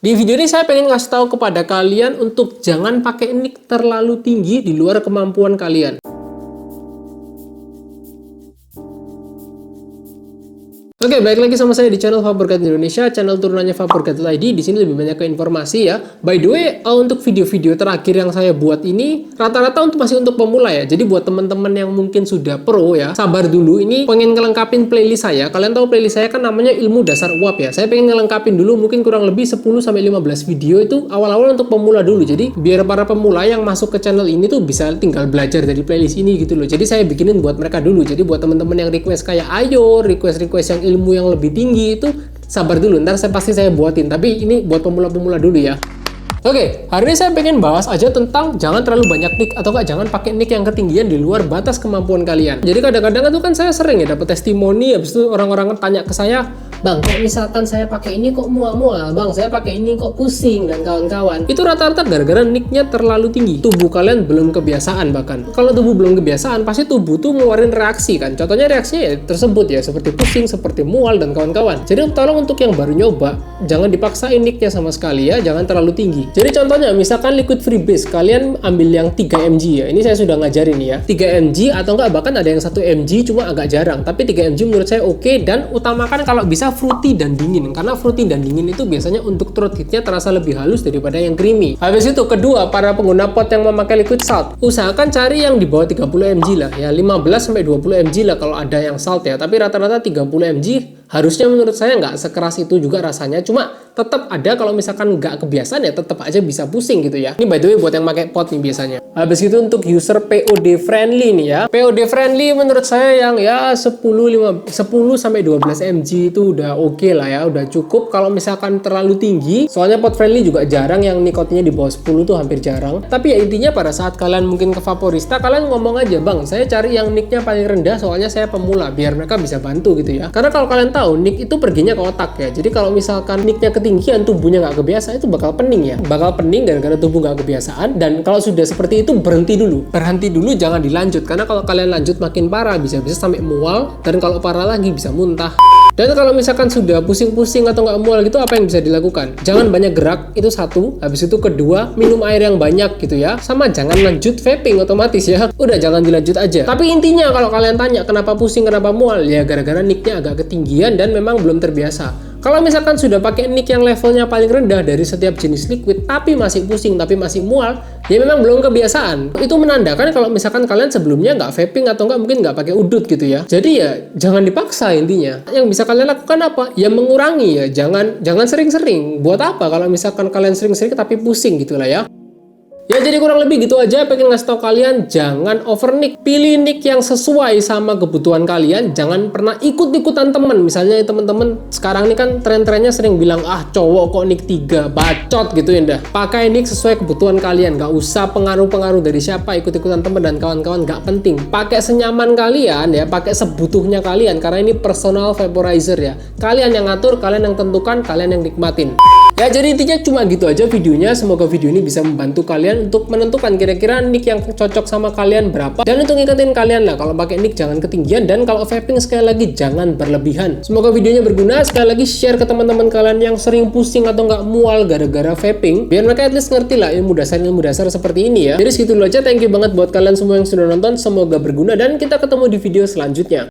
Di video ini saya pengen ngasih tahu kepada kalian untuk jangan pakai nick terlalu tinggi di luar kemampuan kalian. Oke, balik lagi sama saya di channel Fabercat Indonesia, channel turunannya Fabercat ID. Di sini lebih banyak ke informasi ya. By the way, untuk video-video terakhir yang saya buat ini rata-rata masih untuk pemula ya. Jadi buat teman-teman yang mungkin sudah pro ya, sabar dulu. Ini pengen ngelengkapin playlist saya. Kalian tahu playlist saya kan namanya Ilmu Dasar UAP ya. Saya pengen ngelengkapin dulu mungkin kurang lebih 10 sampai 15 video itu awal-awal untuk pemula dulu. Jadi biar para pemula yang masuk ke channel ini tuh bisa tinggal belajar dari playlist ini gitu loh. Jadi saya bikinin buat mereka dulu. Jadi buat teman-teman yang request kayak ayo request yang ilmu yang lebih tinggi itu sabar dulu, ntar saya buatin, tapi ini buat pemula-pemula dulu ya. Oke, hari ini saya pengen bahas aja tentang jangan terlalu banyak nick atau enggak jangan pakai nick yang ketinggian di luar batas kemampuan kalian. Jadi kadang-kadang itu kan saya sering ya dapat testimoni, habis itu orang-orang tanya ke saya, "Bang, kok misalkan saya pakai ini kok mual-mual, Bang, saya pakai ini kok pusing," dan kawan-kawan. Itu rata-rata gara-gara nicknya terlalu tinggi. Tubuh kalian belum kebiasaan bahkan. Kalau tubuh belum kebiasaan, pasti tubuh tuh ngeluarin reaksi kan. Contohnya reaksinya ya tersebut ya, seperti pusing, seperti mual dan kawan-kawan. Jadi tolong untuk yang baru nyoba, jangan dipaksain nicknya sama sekali ya, jangan terlalu tinggi. Jadi contohnya misalkan liquid freebase, kalian ambil yang 3 mg ya. Ini saya sudah ngajarin ya. 3 mg atau enggak bahkan ada yang 1 mg cuma agak jarang. Tapi 3 mg menurut saya oke, dan utamakan kalau bisa fruity dan dingin. Karena fruity dan dingin itu biasanya untuk throat hitnya terasa lebih halus daripada yang creamy. Habis itu kedua, para pengguna pot yang memakai liquid salt, usahakan cari yang di bawah 30 mg lah ya. 15 sampai 20 mg lah kalau ada yang salt ya. Tapi rata-rata 30 mg harusnya menurut saya nggak sekeras itu juga rasanya. Cuma tetap ada kalau misalkan nggak kebiasaan ya tetap aja bisa pusing gitu ya. Ini by the way buat yang pakai pot nih biasanya. Habis itu untuk user POD friendly nih ya. POD friendly menurut saya yang ya 10 sampai 12 mg itu udah oke lah ya, udah cukup. Kalau misalkan terlalu tinggi, soalnya pot friendly juga jarang yang nikotinnya di bawah 10 tuh hampir jarang. Tapi ya intinya pada saat kalian mungkin ke Vaporista, kalian ngomong aja, "Bang, saya cari yang nicknya paling rendah soalnya saya pemula," biar mereka bisa bantu gitu ya. Karena kalau kalian tahu nick itu perginya ke otak ya. Jadi kalau misalkan nicknya ketinggian, tubuhnya nggak kebiasaan, itu bakal pening ya. Bakal pening gara-gara tubuh nggak kebiasaan. Dan kalau sudah seperti itu berhenti dulu, jangan dilanjut. Karena kalau kalian lanjut makin parah, bisa-bisa sampai mual, dan kalau parah lagi bisa muntah. Dan kalau misalkan sudah pusing-pusing atau nggak mual gitu, apa yang bisa dilakukan? Jangan banyak gerak, itu satu. Habis itu kedua, minum air yang banyak gitu ya. Sama jangan lanjut vaping otomatis ya. Udah jangan dilanjut aja. Tapi intinya kalau kalian tanya kenapa pusing, kenapa mual, ya gara-gara nicknya agak ketinggian dan memang belum terbiasa. Kalau misalkan sudah pakai nick yang levelnya paling rendah dari setiap jenis liquid, tapi masih pusing, tapi masih mual, ya memang belum kebiasaan. Itu menandakan kalau misalkan kalian sebelumnya nggak vaping atau nggak mungkin nggak pakai udut gitu ya. Jadi ya jangan dipaksa intinya. Yang bisa kalian lakukan apa? Ya mengurangi ya. Jangan sering-sering. Buat apa kalau misalkan kalian sering-sering tapi pusing gitu lah ya. Ya jadi kurang lebih gitu aja, pengen ngasih tau kalian jangan over nick. Pilih nick yang sesuai sama kebutuhan kalian, jangan pernah ikut-ikutan temen. Misalnya temen-temen sekarang ini kan tren-trennya sering bilang, "Ah cowok kok nick 3, bacot," gitu ya dah. Pakai nick sesuai kebutuhan kalian, gak usah pengaruh-pengaruh dari siapa, ikut-ikutan temen dan kawan-kawan, gak penting. Pakai senyaman kalian ya, pakai sebutuhnya kalian, karena ini personal vaporizer ya. Kalian yang ngatur, kalian yang tentukan, kalian yang nikmatin. Ya jadi intinya cuma gitu aja videonya. Semoga video ini bisa membantu kalian untuk menentukan kira-kira nick yang cocok sama kalian berapa. Dan untuk ngikutin kalian lah, kalau pakai nick jangan ketinggian, dan kalau vaping sekali lagi jangan berlebihan. Semoga videonya berguna. Sekali lagi share ke teman-teman kalian yang sering pusing atau nggak mual gara-gara vaping, biar mereka at least ngerti lah ilmu dasar seperti ini ya. Jadi segitu dulu aja. Thank you banget buat kalian semua yang sudah nonton. Semoga berguna dan kita ketemu di video selanjutnya.